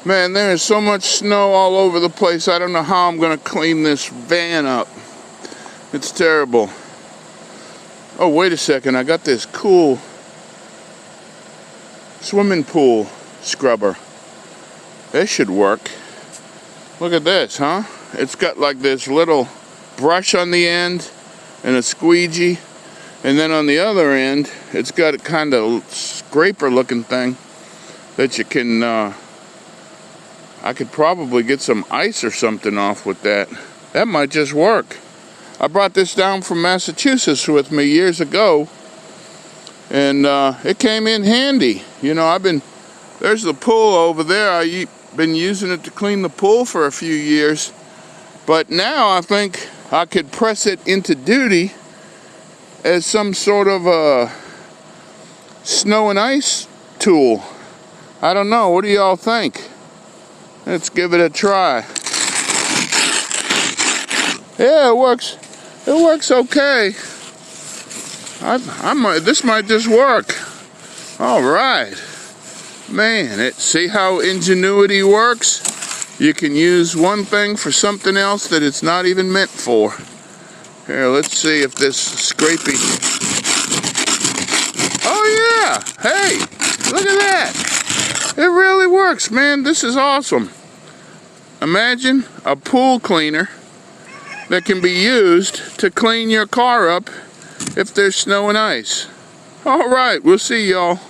Man, there is so much snow all over the place. I don't know how I'm gonna clean this van up. It's terrible. Oh, wait a second. I got this cool swimming pool scrubber. This should work. Look at this, huh? It's got like this little brush on the end and a squeegee. And then on the other end, it's got a kind of scraper looking thing that you can, I could probably get some ice or something off with that. That might just work. I brought this down from Massachusetts with me years ago, and it came in handy. You know, there's the pool over there. I've been using it to clean the pool for a few years, but now I think I could press it into duty as some sort of a snow and ice tool. I don't know. What do y'all think? Let's give it a try. Yeah, it works. It works okay. This might just work. All right. Man, see how ingenuity works? You can use one thing for something else that it's not even meant for. Here, let's see if this scrapey... Oh yeah! Hey! Look at that! It really works, man. This is awesome. Imagine a pool cleaner that can be used to clean your car up if there's snow and ice. All right, we'll see y'all.